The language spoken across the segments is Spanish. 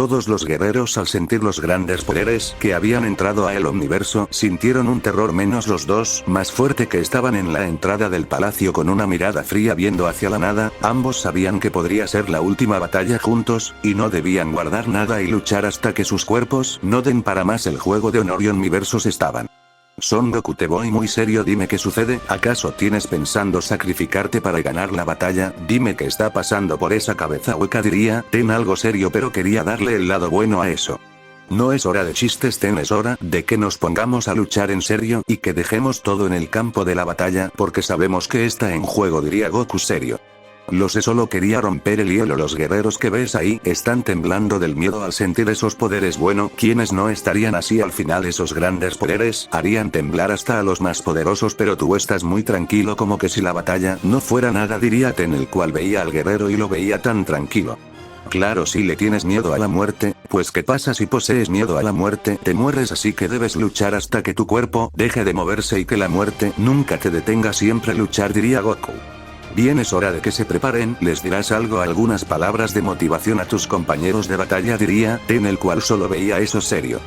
Todos los guerreros, al sentir los grandes poderes que habían entrado a el Omniverso, sintieron un terror, menos los dos, más fuerte, que estaban en la entrada del palacio con una mirada fría viendo hacia la nada. Ambos sabían que podría ser la última batalla juntos, y no debían guardar nada y luchar hasta que sus cuerpos no den para más. El juego de honor y Omniversos estaban. Son Goku, te voy muy serio, dime qué sucede. ¿Acaso tienes pensando sacrificarte para ganar la batalla? Dime qué está pasando por esa cabeza hueca. Diría, ten algo serio, pero quería darle el lado bueno a eso. No es hora de chistes, Ten, es hora de que nos pongamos a luchar en serio y que dejemos todo en el campo de la batalla, porque sabemos que está en juego, diría Goku serio. Lo sé, solo quería romper el hielo. Los guerreros que ves ahí están temblando del miedo al sentir esos poderes. Bueno, ¿quiénes no estarían así? Al final esos grandes poderes harían temblar hasta a los más poderosos, pero tú estás muy tranquilo, como que si la batalla no fuera nada, diría Ten, el cual veía al guerrero y lo veía tan tranquilo. Claro, si le tienes miedo a la muerte, pues ¿qué pasa si posees miedo a la muerte? Te mueres, así que debes luchar hasta que tu cuerpo deje de moverse y que la muerte nunca te detenga, siempre luchar, diría Goku. Bien, es hora de que se preparen. ¿Les dirás algo, algunas palabras de motivación a tus compañeros de batalla?, diría Ten, el cual solo veía eso serio.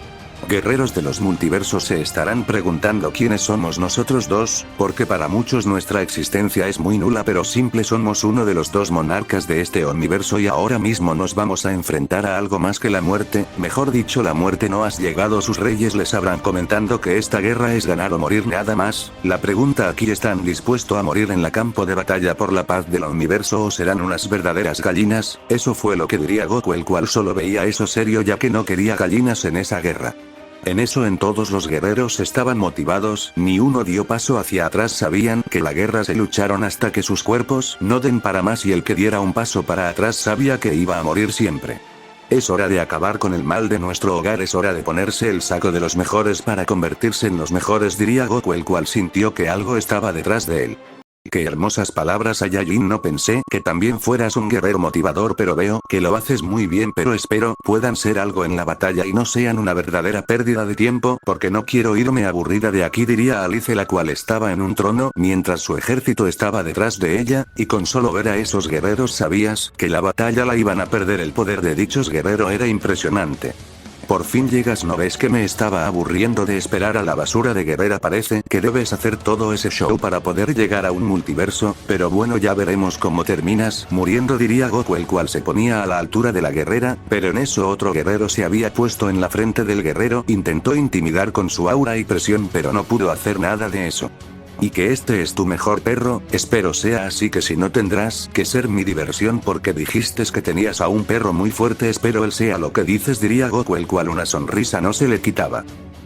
Guerreros de los multiversos se estarán preguntando quiénes somos nosotros dos, porque para muchos nuestra existencia es muy nula, pero simple somos uno de los dos monarcas de este universo y ahora mismo nos vamos a enfrentar a algo más que la muerte, mejor dicho, la muerte no has llegado. Sus reyes les habrán comentando que esta guerra es ganar o morir, nada más. La pregunta aquí, ¿están dispuestos a morir en la campo de batalla por la paz del universo o serán unas verdaderas gallinas? Eso fue lo que diría Goku, el cual solo veía eso serio, ya que no quería gallinas en esa guerra. En eso, en todos los guerreros estaban motivados, ni uno dio paso hacia atrás, sabían que la guerra se lucharon hasta que sus cuerpos no den para más y el que diera un paso para atrás sabía que iba a morir siempre. Es hora de acabar con el mal de nuestro hogar, es hora de ponerse el saco de los mejores para convertirse en los mejores, diría Goku, el cual sintió que algo estaba detrás de él. Qué hermosas palabras, Saiyajin, no pensé que también fueras un guerrero motivador, pero veo que lo haces muy bien, pero espero puedan ser algo en la batalla y no sean una verdadera pérdida de tiempo, porque no quiero irme aburrida de aquí, diría Alice, la cual estaba en un trono mientras su ejército estaba detrás de ella, y con solo ver a esos guerreros sabías que la batalla la iban a perder. El poder de dichos guerreros era impresionante. Por fin llegas, ¿no ves que me estaba aburriendo de esperar a la basura de guerrera? Parece que debes hacer todo ese show para poder llegar a un multiverso, pero bueno, ya veremos cómo terminas muriendo, diría Goku, el cual se ponía a la altura de la guerrera, pero en eso otro guerrero se había puesto en la frente del guerrero, intentó intimidar con su aura y presión, pero no pudo hacer nada de eso. ¿Y que este es tu mejor perro? Espero sea así, que si no tendrás que ser mi diversión porque dijiste que tenías a un perro muy fuerte. Espero él sea lo que dices, diría Goku, el cual una sonrisa no se le quitaba.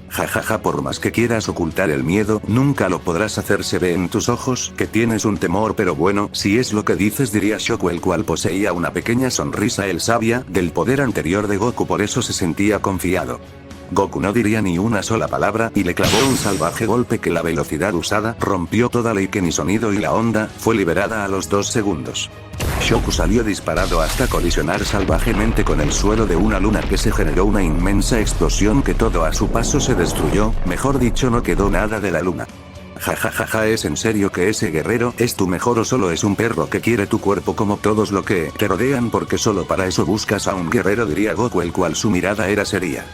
Jajaja, por más que quieras ocultar el miedo, nunca lo podrás hacer, se ve en tus ojos que tienes un temor, pero bueno, si es lo que dices, diría Shoku, el cual poseía una pequeña sonrisa. Él sabía del poder anterior de Goku, por eso se sentía confiado. Goku no diría ni una sola palabra y le clavó un salvaje golpe que la velocidad usada rompió toda ley, que ni sonido, y la onda fue liberada a los 2 segundos. Shoku salió disparado hasta colisionar salvajemente con el suelo de una luna, que se generó una inmensa explosión que todo a su paso se destruyó, mejor dicho, no quedó nada de la luna. Jajajaja, ¿es en serio que ese guerrero es tu mejor o solo es un perro que quiere tu cuerpo como todos los que te rodean? Porque solo para eso buscas a un guerrero, diría Goku, el cual su mirada era seria.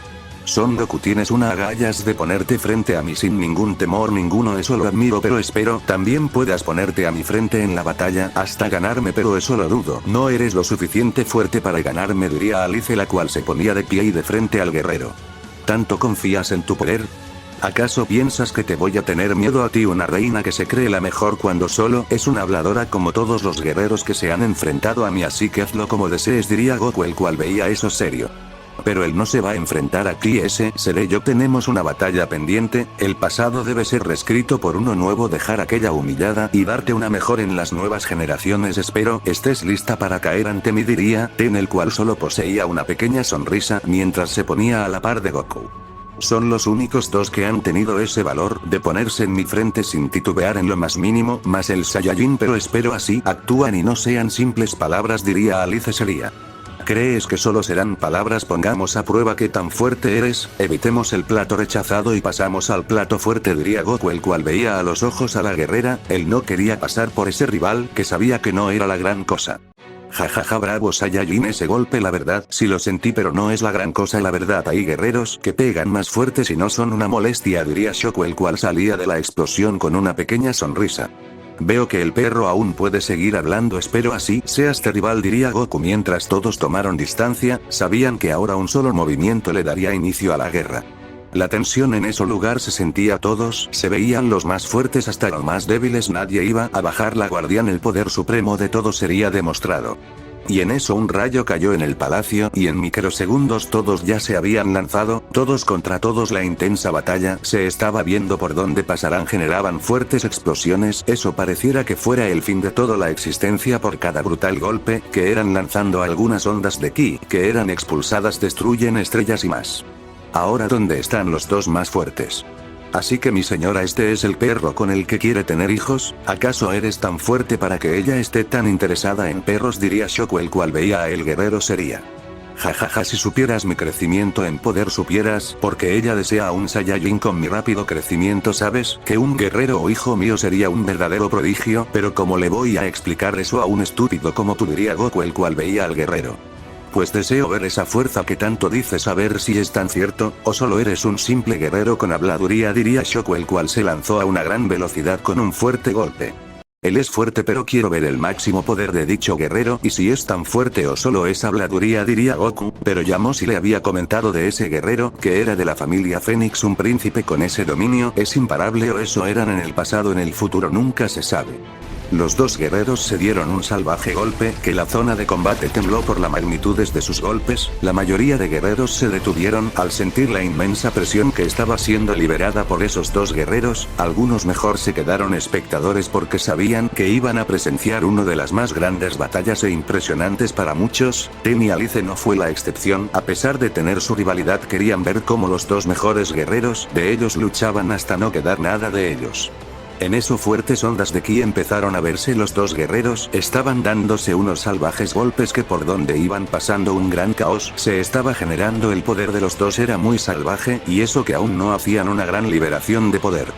Son Goku, tienes una agallas de ponerte frente a mí sin ningún temor ninguno, eso lo admiro, pero espero también puedas ponerte a mi frente en la batalla hasta ganarme, pero eso lo dudo. No eres lo suficiente fuerte para ganarme, diría Alice, la cual se ponía de pie y de frente al guerrero. ¿Tanto confías en tu poder? ¿Acaso piensas que te voy a tener miedo a ti, una reina que se cree la mejor cuando solo es una habladora como todos los guerreros que se han enfrentado a mí? Así que hazlo como desees, diría Goku, el cual veía eso serio. Pero él no se va a enfrentar a ti, ese seré yo. Tenemos una batalla pendiente, el pasado debe ser reescrito por uno nuevo, dejar aquella humillada y darte una mejor en las nuevas generaciones. Espero estés lista para caer ante mí, diría Ten, el cual solo poseía una pequeña sonrisa mientras se ponía a la par de Goku. Son los únicos dos que han tenido ese valor de ponerse en mi frente sin titubear en lo más mínimo, más el Saiyajin, pero espero así actúan y no sean simples palabras, diría Alice seria. ¿Crees que solo serán palabras? Pongamos a prueba qué tan fuerte eres, evitemos el plato rechazado y pasamos al plato fuerte, diría Goku, el cual veía a los ojos a la guerrera. Él no quería pasar por ese rival que sabía que no era la gran cosa. Jajaja bravo Saiyajin ese golpe la verdad sí lo sentí pero no es la gran cosa la verdad hay guerreros que pegan más fuertes y no son una molestia diría Shoku el cual salía de la explosión con una pequeña sonrisa. Veo que el perro aún puede seguir hablando espero así sea este rival diría Goku mientras todos tomaron distancia, sabían que ahora un solo movimiento le daría inicio a la guerra. La tensión en ese lugar se sentía todos, se veían los más fuertes hasta los más débiles nadie iba a bajar la guardia el poder supremo de todos sería demostrado. Y en eso un rayo cayó en el palacio y en microsegundos todos ya se habían lanzado, todos contra todos la intensa batalla se estaba viendo por dónde pasarán generaban fuertes explosiones, eso pareciera que fuera el fin de toda la existencia por cada brutal golpe que eran lanzando algunas ondas de ki que eran expulsadas destruyen estrellas y más. Ahora ¿dónde están los dos más fuertes? Así que mi señora este es el perro con el que quiere tener hijos, ¿acaso eres tan fuerte para que ella esté tan interesada en perros? Diría Shoku el cual veía a el guerrero sería. Jajaja si supieras mi crecimiento en poder supieras, porque ella desea un Saiyajin con mi rápido crecimiento sabes, que un guerrero o hijo mío sería un verdadero prodigio, pero ¿cómo le voy a explicar eso a un estúpido como tú? Diría Goku el cual veía al guerrero. Pues deseo ver esa fuerza que tanto dices a ver si es tan cierto, o solo eres un simple guerrero con habladuría diría Shoku el cual se lanzó a una gran velocidad con un fuerte golpe. Él es fuerte pero quiero ver el máximo poder de dicho guerrero y si es tan fuerte o solo es habladuría diría Goku, pero Yamoshi le había comentado de ese guerrero que era de la familia Fénix un príncipe con ese dominio es imparable o eso eran en el pasado en el futuro nunca se sabe. Los dos guerreros se dieron un salvaje golpe que la zona de combate tembló por la magnitudes de sus golpes, la mayoría de guerreros se detuvieron al sentir la inmensa presión que estaba siendo liberada por esos dos guerreros, algunos mejor se quedaron espectadores porque sabían que iban a presenciar una de las más grandes batallas e impresionantes para muchos, Ten y Alice no fue la excepción, a pesar de tener su rivalidad querían ver cómo los dos mejores guerreros de ellos luchaban hasta no quedar nada de ellos. En eso fuertes ondas de ki empezaron a verse los dos guerreros estaban dándose unos salvajes golpes que por donde iban pasando un gran caos se estaba generando el poder de los dos era muy salvaje y eso que aún no hacían una gran liberación de poder.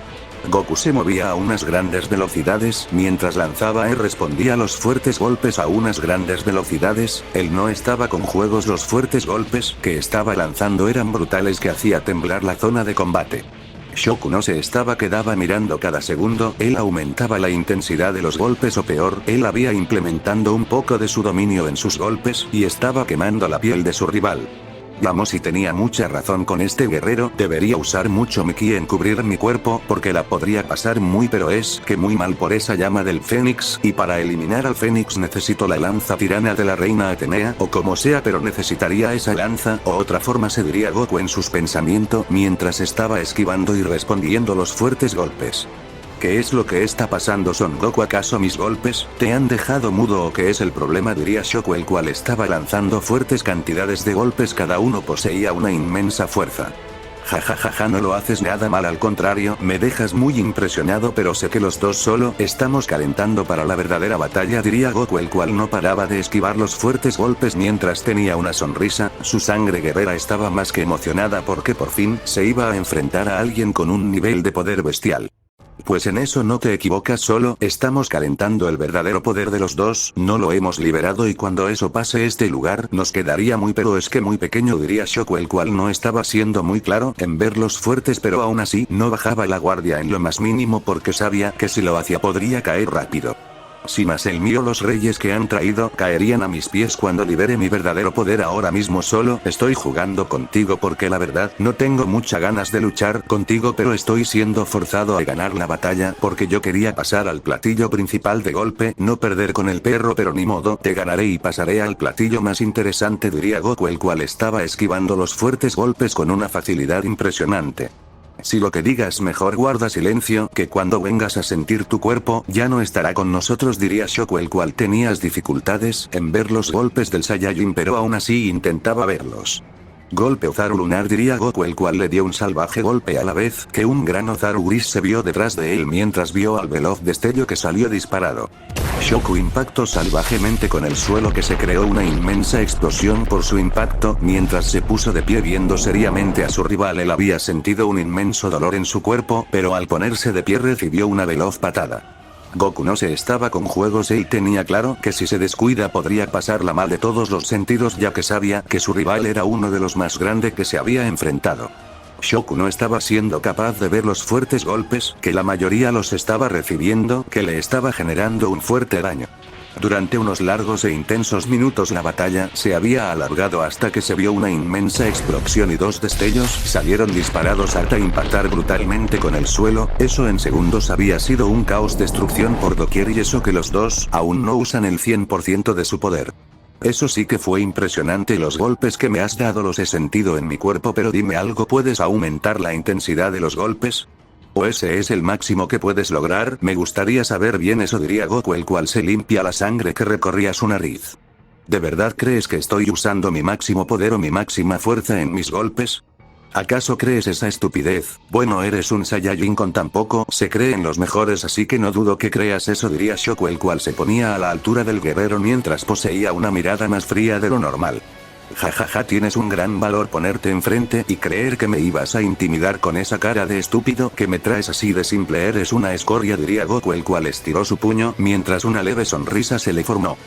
Goku se movía a unas grandes velocidades mientras lanzaba y respondía a los fuertes golpes a unas grandes velocidades, él no estaba con juegos los fuertes golpes que estaba lanzando eran brutales que hacía temblar la zona de combate. Shoku no se quedaba mirando cada segundo, él aumentaba la intensidad de los golpes o peor, él había implementando un poco de su dominio en sus golpes y estaba quemando la piel de su rival. Yamoshi tenía mucha razón con este guerrero, debería usar mucho mi ki en cubrir mi cuerpo porque la podría pasar muy pero es que muy mal por esa llama del Fénix y para eliminar al Fénix necesito la lanza tirana de la reina Atenea o como sea pero necesitaría esa lanza o otra forma se diría Goku en sus pensamientos mientras estaba esquivando y respondiendo los fuertes golpes. ¿Qué es lo que está pasando Son Goku? ¿Acaso mis golpes te han dejado mudo o qué es el problema? Diría Shoku el cual estaba lanzando fuertes cantidades de golpes cada uno poseía una inmensa fuerza. Jajajaja no lo haces nada mal al contrario me dejas muy impresionado pero sé que los dos solo estamos calentando para la verdadera batalla diría Goku el cual no paraba de esquivar los fuertes golpes mientras tenía una sonrisa, su sangre guerrera estaba más que emocionada porque por fin se iba a enfrentar a alguien con un nivel de poder bestial. Pues en eso no te equivocas solo estamos calentando el verdadero poder de los dos, no lo hemos liberado y cuando eso pase este lugar nos quedaría muy pero es que muy pequeño diría Shoku el cual no estaba siendo muy claro en verlos fuertes pero aún así no bajaba la guardia en lo más mínimo porque sabía que si lo hacía podría caer rápido. Si más el mío los reyes que han traído caerían a mis pies cuando libere mi verdadero poder ahora mismo solo estoy jugando contigo porque la verdad no tengo muchas ganas de luchar contigo pero estoy siendo forzado a ganar la batalla porque yo quería pasar al platillo principal de golpe no perder con el perro pero ni modo te ganaré y pasaré al platillo más interesante diría Goku el cual estaba esquivando los fuertes golpes con una facilidad impresionante. Si lo que digas mejor guarda silencio, que cuando vengas a sentir tu cuerpo ya no estará con nosotros diría Shoku el cual tenías dificultades en ver los golpes del Saiyajin pero aún así intentaba verlos. Golpe Ozaru lunar diría Goku el cual le dio un salvaje golpe a la vez que un gran Ozaru gris se vio detrás de él mientras vio al veloz destello que salió disparado. Shoku impactó salvajemente con el suelo que se creó una inmensa explosión por su impacto mientras se puso de pie viendo seriamente a su rival él había sentido un inmenso dolor en su cuerpo pero al ponerse de pie recibió una veloz patada. Goku no se estaba con juegos y tenía claro que si se descuida podría pasarla mal de todos los sentidos, ya que sabía que su rival era uno de los más grandes que se había enfrentado. Shoku no estaba siendo capaz de ver los fuertes golpes que la mayoría los estaba recibiendo, que le estaba generando un fuerte daño. Durante unos largos e intensos minutos la batalla se había alargado hasta que se vio una inmensa explosión y dos destellos salieron disparados hasta impactar brutalmente con el suelo. Eso en segundos había sido un caos, destrucción por doquier, y eso que los dos aún no usan el 100% de su poder. Eso sí que fue impresionante. Los golpes que me has dado los he sentido en mi cuerpo, pero dime algo, ¿puedes aumentar la intensidad de los golpes? ¿O ese es el máximo que puedes lograr? Me gustaría saber bien eso, diría Goku, el cual se limpia la sangre que recorría su nariz. ¿De verdad crees que estoy usando mi máximo poder o mi máxima fuerza en mis golpes? ¿Acaso crees esa estupidez? Bueno, eres un Saiyajin con tan poco, se creen los mejores, así que no dudo que creas eso, diría Shoku, el cual se ponía a la altura del guerrero mientras poseía una mirada más fría de lo normal. Jajaja, tienes un gran valor ponerte enfrente y creer que me ibas a intimidar con esa cara de estúpido que me traes así de simple, eres una escoria, diría Goku, el cual estiró su puño mientras una leve sonrisa se le formó.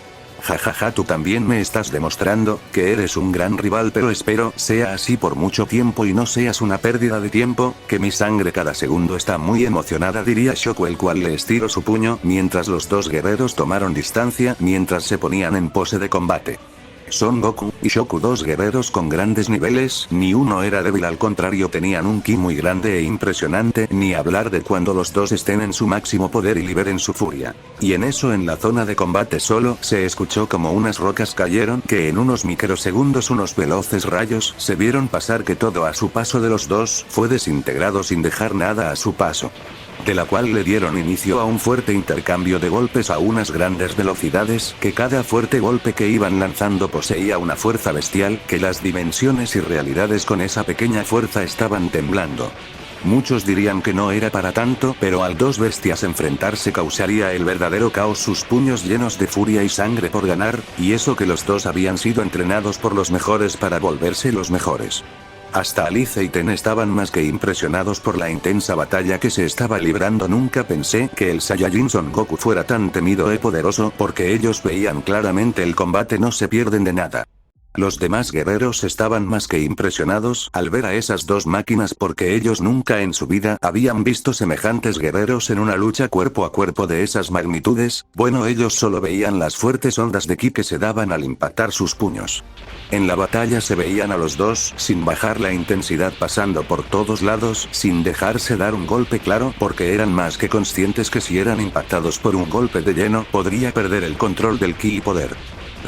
Jajaja, tú también me estás demostrando que eres un gran rival, pero espero sea así por mucho tiempo y no seas una pérdida de tiempo, que mi sangre cada segundo está muy emocionada, diría Shoku, el cual le estiró su puño mientras los dos guerreros tomaron distancia mientras se ponían en pose de combate. Son Goku y Shoku, dos guerreros con grandes niveles, ni uno era débil, al contrario tenían un ki muy grande e impresionante, ni hablar de cuando los dos estén en su máximo poder y liberen su furia. Y en eso, en la zona de combate solo se escuchó como unas rocas cayeron, que en unos microsegundos unos veloces rayos se vieron pasar, que todo a su paso de los dos fue desintegrado sin dejar nada a su paso. De la cual le dieron inicio a un fuerte intercambio de golpes a unas grandes velocidades, que cada fuerte golpe que iban lanzando poseía una fuerza bestial, que las dimensiones y realidades con esa pequeña fuerza estaban temblando. Muchos dirían que no era para tanto, pero al dos bestias enfrentarse causaría el verdadero caos, sus puños llenos de furia y sangre por ganar, y eso que los dos habían sido entrenados por los mejores para volverse los mejores. Hasta Alice y Ten estaban más que impresionados por la intensa batalla que se estaba librando. Nunca pensé que el Saiyajin Son Goku fuera tan temido y poderoso, porque ellos veían claramente el combate, no se pierden de nada. Los demás guerreros estaban más que impresionados al ver a esas dos máquinas, porque ellos nunca en su vida habían visto semejantes guerreros en una lucha cuerpo a cuerpo de esas magnitudes. Bueno, ellos solo veían las fuertes ondas de ki que se daban al impactar sus puños. En la batalla se veían a los dos sin bajar la intensidad, pasando por todos lados sin dejarse dar un golpe claro, porque eran más que conscientes que si eran impactados por un golpe de lleno podría perder el control del ki y poder.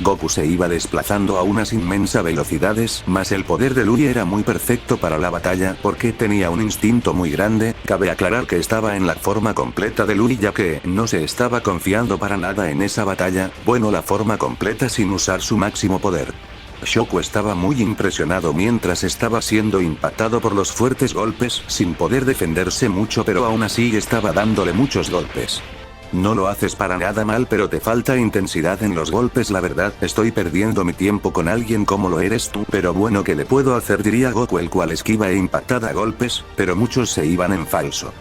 Goku se iba desplazando a unas inmensas velocidades, mas el poder de Lui era muy perfecto para la batalla, porque tenía un instinto muy grande. Cabe aclarar que estaba en la forma completa de Lui, ya que no se estaba confiando para nada en esa batalla, bueno, la forma completa sin usar su máximo poder. Shoku estaba muy impresionado mientras estaba siendo impactado por los fuertes golpes, sin poder defenderse mucho, pero aún así estaba dándole muchos golpes. No lo haces para nada mal, pero te falta intensidad en los golpes, la verdad. Estoy perdiendo mi tiempo con alguien como lo eres tú, pero bueno, ¿qué le puedo hacer?, diría Goku, el cual esquiva e impactada a golpes, pero muchos se iban en falso.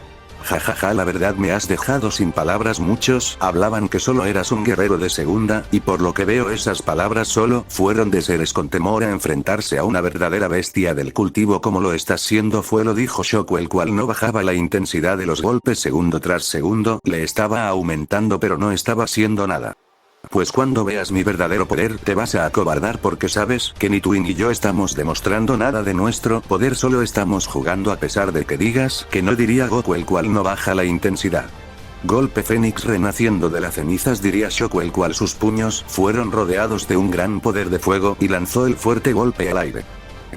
Jajaja, la verdad me has dejado sin palabras. Muchos hablaban que solo eras un guerrero de segunda, y por lo que veo esas palabras solo fueron de seres con temor a enfrentarse a una verdadera bestia del cultivo como lo estás siendo, lo dijo Shoku, el cual no bajaba la intensidad de los golpes segundo tras segundo, le estaba aumentando pero no estaba haciendo nada. Pues cuando veas mi verdadero poder te vas a acobardar, porque sabes que ni tú ni yo estamos demostrando nada de nuestro poder, solo estamos jugando a pesar de que digas que no, diría Goku, el cual no baja la intensidad. Golpe Fénix renaciendo de las cenizas, diría Shoku, el cual sus puños fueron rodeados de un gran poder de fuego y lanzó el fuerte golpe al aire.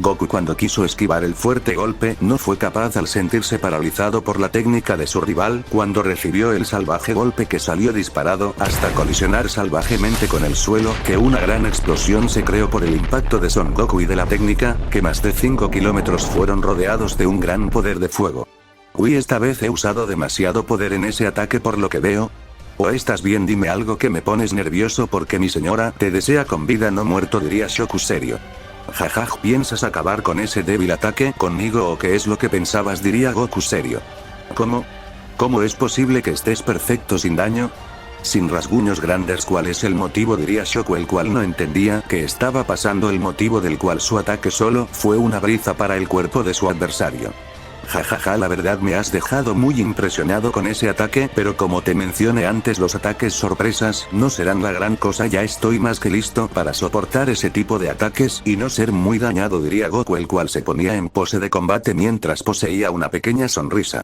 Goku, cuando quiso esquivar el fuerte golpe, no fue capaz al sentirse paralizado por la técnica de su rival, cuando recibió el salvaje golpe que salió disparado hasta colisionar salvajemente con el suelo, que una gran explosión se creó por el impacto de Son Goku y de la técnica, que más de 5 kilómetros fueron rodeados de un gran poder de fuego. Uy, esta vez he usado demasiado poder en ese ataque por lo que veo. ¿O estás bien? Dime algo, que me pones nervioso porque mi señora te desea con vida, no muerto, diría Shoku serio. Jajaj, ¿piensas acabar con ese débil ataque conmigo o qué es lo que pensabas?, diría Goku serio. ¿Cómo? ¿Cómo es posible que estés perfecto sin daño? Sin rasguños grandes. ¿Cuál es el motivo? Diría Shoku, el cual no entendía qué estaba pasando, el motivo del cual su ataque solo fue una brisa para el cuerpo de su adversario. Jajaja, la verdad me has dejado muy impresionado con ese ataque, pero como te mencioné antes, los ataques sorpresas no serán la gran cosa. Ya estoy más que listo para soportar ese tipo de ataques y no ser muy dañado, diría Goku, el cual se ponía en pose de combate mientras poseía una pequeña sonrisa.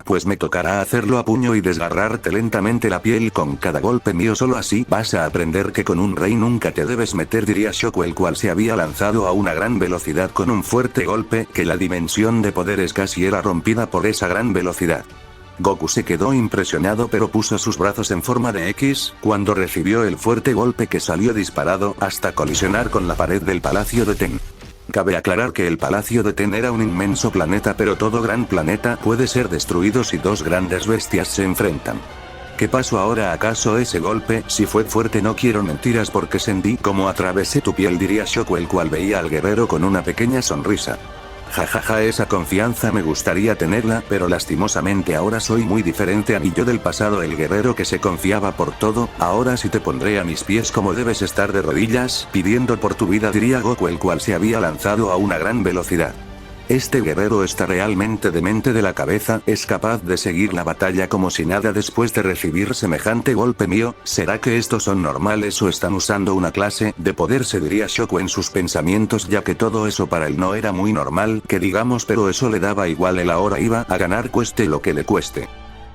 Pues me tocará hacerlo a puño y desgarrarte lentamente la piel con cada golpe mío, solo así vas a aprender que con un rey nunca te debes meter, diría Shoku, el cual se había lanzado a una gran velocidad con un fuerte golpe que la dimensión de poderes casi era rompida por esa gran velocidad. Goku se quedó impresionado, pero puso sus brazos en forma de X cuando recibió el fuerte golpe que salió disparado hasta colisionar con la pared del Palacio de Ten. Cabe aclarar que el Palacio de Ten era un inmenso planeta, pero todo gran planeta puede ser destruido si dos grandes bestias se enfrentan. ¿Qué pasó ahora? ¿Acaso ese golpe si fue fuerte? No quiero mentiras porque sentí como atravesé tu piel, diría Shoku, el cual veía al guerrero con una pequeña sonrisa. Jajaja, esa confianza me gustaría tenerla, pero lastimosamente ahora soy muy diferente a mi yo del pasado, el guerrero que se confiaba por todo. Ahora sí te pondré a mis pies como debes estar de rodillas, pidiendo por tu vida, diría Goku, el cual se había lanzado a una gran velocidad. Este guerrero está realmente demente de la cabeza, es capaz de seguir la batalla como si nada después de recibir semejante golpe mío. ¿Será que estos son normales o están usando una clase de poder? Se diría Shoku en sus pensamientos, ya que todo eso para él no era muy normal, que digamos, pero eso le daba igual, él ahora iba a ganar cueste lo que le cueste.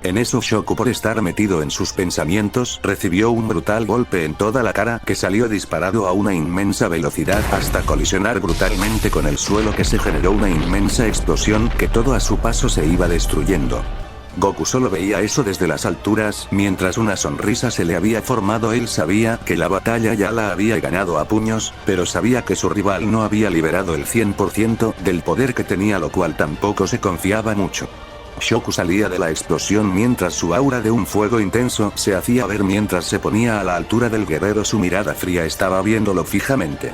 En eso Shoku, por estar metido en sus pensamientos, recibió un brutal golpe en toda la cara que salió disparado a una inmensa velocidad hasta colisionar brutalmente con el suelo, que se generó una inmensa explosión que todo a su paso se iba destruyendo. Goku solo veía eso desde las alturas, mientras una sonrisa se le había formado. Él sabía que la batalla ya la había ganado a puños, pero sabía que su rival no había liberado el 100% del poder que tenía, lo cual tampoco se confiaba mucho. Shoku salía de la explosión mientras su aura de un fuego intenso se hacía ver mientras se ponía a la altura del guerrero. Su mirada fría estaba viéndolo fijamente.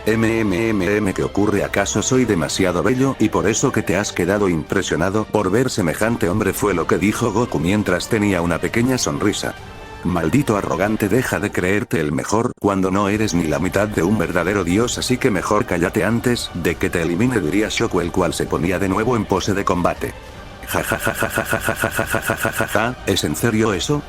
¿Qué ocurre? ¿Acaso soy demasiado bello y por eso que te has quedado impresionado por ver semejante hombre? Fue lo que dijo Goku mientras tenía una pequeña sonrisa. Maldito arrogante, deja de creerte el mejor cuando no eres ni la mitad de un verdadero dios, así que mejor cállate antes de que te elimine, diría Shoku, el cual se ponía de nuevo en pose de combate. Jajajajajajajajajajajajaja, ¿es en serio eso?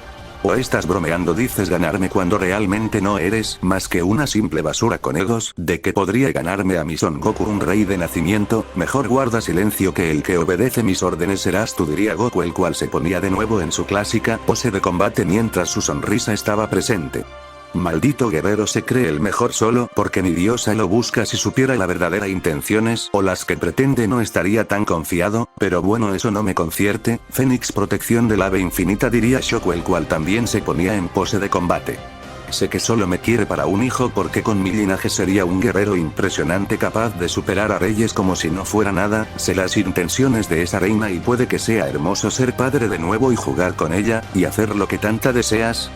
¿O estás bromeando? Dices ganarme cuando realmente no eres más que una simple basura con egos. ¿De qué podría ganarme a mi Son Goku, un rey de nacimiento? Mejor guarda silencio, que el que obedece mis órdenes serás tú, diría Goku, el cual se ponía de nuevo en su clásica pose de combate mientras su sonrisa estaba presente. Maldito guerrero, se cree el mejor solo porque mi diosa lo busca. Si supiera las verdaderas intenciones o las que pretende no estaría tan confiado, pero bueno, eso no me concierte. Fénix, protección del ave infinita, diría Shoku, el cual también se ponía en pose de combate. Sé que solo me quiere para un hijo porque con mi linaje sería un guerrero impresionante capaz de superar a reyes como si no fuera nada. Sé las intenciones de esa reina y puede que sea hermoso ser padre de nuevo y jugar con ella y hacer lo que tanta deseas.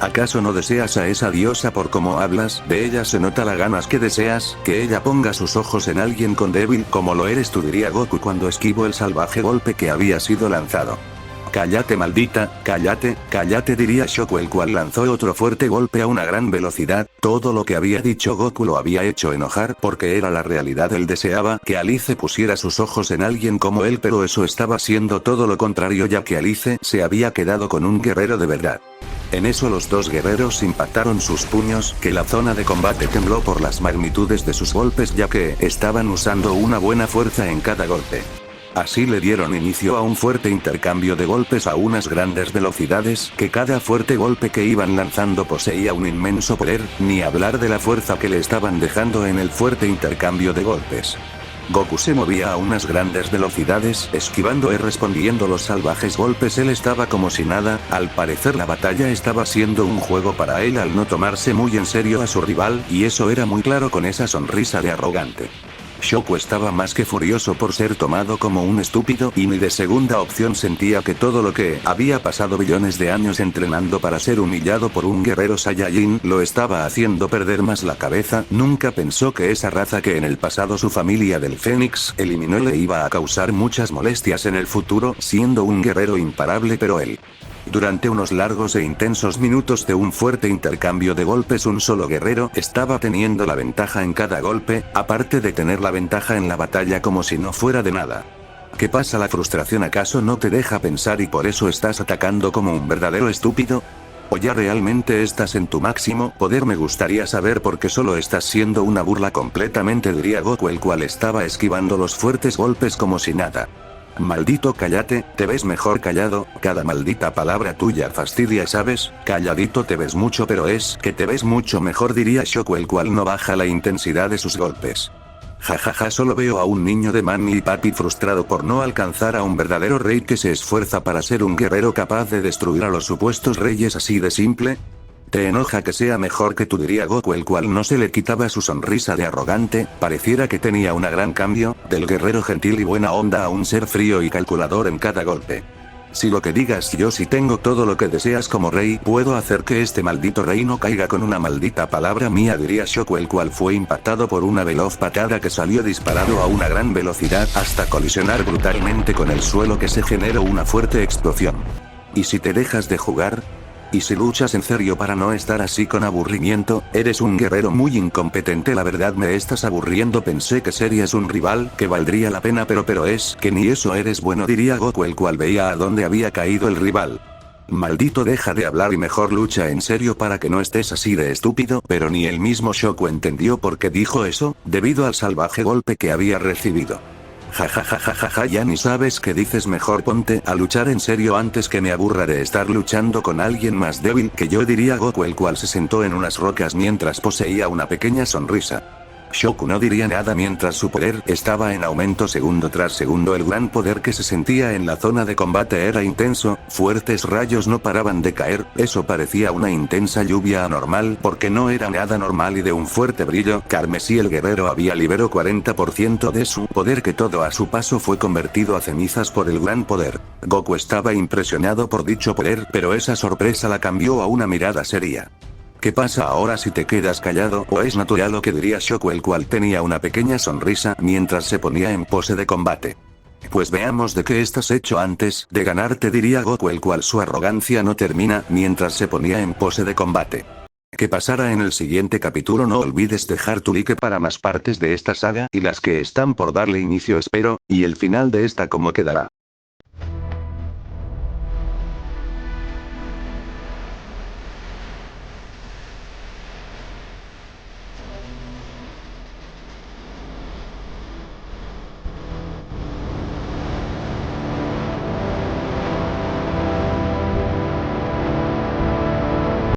¿Acaso no deseas a esa diosa? Por cómo hablas de ella se nota las ganas que deseas que ella ponga sus ojos en alguien con débil como lo eres tú, diría Goku cuando esquivó el salvaje golpe que había sido lanzado. Cállate, maldita, cállate, cállate, diría Shoku, el cual lanzó otro fuerte golpe a una gran velocidad. Todo lo que había dicho Goku lo había hecho enojar porque era la realidad. Él deseaba que Alice pusiera sus ojos en alguien como él, pero eso estaba siendo todo lo contrario, ya que Alice se había quedado con un guerrero de verdad. En eso los dos guerreros impactaron sus puños, que la zona de combate tembló por las magnitudes de sus golpes, ya que estaban usando una buena fuerza en cada golpe. Así le dieron inicio a un fuerte intercambio de golpes a unas grandes velocidades, que cada fuerte golpe que iban lanzando poseía un inmenso poder, ni hablar de la fuerza que le estaban dejando en el fuerte intercambio de golpes. Goku se movía a unas grandes velocidades, esquivando y respondiendo los salvajes golpes. Él estaba como si nada. Al parecer la batalla estaba siendo un juego para él al no tomarse muy en serio a su rival, y eso era muy claro con esa sonrisa de arrogante. Shoku estaba más que furioso por ser tomado como un estúpido y ni de segunda opción sentía que todo lo que había pasado billones de años entrenando para ser humillado por un guerrero Saiyajin lo estaba haciendo perder más la cabeza. Nunca pensó que esa raza que en el pasado su familia del Fénix eliminó le iba a causar muchas molestias en el futuro, siendo un guerrero imparable, pero él. Durante unos largos e intensos minutos de un fuerte intercambio de golpes, un solo guerrero estaba teniendo la ventaja en cada golpe, aparte de tener la ventaja en la batalla como si no fuera de nada. ¿Qué pasa? ¿La frustración acaso no te deja pensar y por eso estás atacando como un verdadero estúpido? ¿O ya realmente estás en tu máximo poder? Me gustaría saber por qué solo estás siendo una burla completamente, diría Goku, el cual estaba esquivando los fuertes golpes como si nada. Maldito, cállate, te ves mejor callado, cada maldita palabra tuya fastidia, ¿sabes? Calladito te ves mucho, pero es que te ves mucho mejor, diría Shoku, el cual no baja la intensidad de sus golpes. Jajaja, solo veo a un niño de mami y papi frustrado por no alcanzar a un verdadero rey que se esfuerza para ser un guerrero capaz de destruir a los supuestos reyes así de simple. ¿Te enoja que sea mejor que tú?, diría Goku, el cual no se le quitaba su sonrisa de arrogante. Pareciera que tenía un gran cambio, del guerrero gentil y buena onda a un ser frío y calculador en cada golpe. Si lo que digas, yo sí tengo todo lo que deseas como rey, puedo hacer que este maldito rey no caiga con una maldita palabra mía, diría Shoku, el cual fue impactado por una veloz patada que salió disparado a una gran velocidad hasta colisionar brutalmente con el suelo, que se generó una fuerte explosión. ¿Y si te dejas de jugar? ¿Y si luchas en serio para no estar así con aburrimiento? Eres un guerrero muy incompetente, la verdad me estás aburriendo. Pensé que serías un rival que valdría la pena, pero es que ni eso eres bueno, diría Goku, el cual veía a dónde había caído el rival. Maldito, deja de hablar y mejor lucha en serio para que no estés así de estúpido. Pero ni el mismo Shoku entendió por qué dijo eso, debido al salvaje golpe que había recibido. Jajajajaja, ya ni sabes qué dices, mejor ponte a luchar en serio antes que me aburra de estar luchando con alguien más débil que yo, diría Goku, el cual se sentó en unas rocas mientras poseía una pequeña sonrisa. Shoku no diría nada mientras su poder estaba en aumento segundo tras segundo. El gran poder que se sentía en la zona de combate era intenso, fuertes rayos no paraban de caer, eso parecía una intensa lluvia anormal porque no era nada normal y de un fuerte brillo carmesí. El guerrero había liberado 40% de su poder, que todo a su paso fue convertido a cenizas por el gran poder. Goku estaba impresionado por dicho poder, pero esa sorpresa la cambió a una mirada seria. ¿Qué pasa ahora si te quedas callado? ¿O es natural lo que diría Shoku, el cual tenía una pequeña sonrisa mientras se ponía en pose de combate? Pues veamos de qué estás hecho antes de ganarte, diría Goku, el cual su arrogancia no termina mientras se ponía en pose de combate. ¿Qué pasará en el siguiente capítulo? No olvides dejar tu like para más partes de esta saga y las que están por darle inicio, espero, y el final de esta cómo quedará.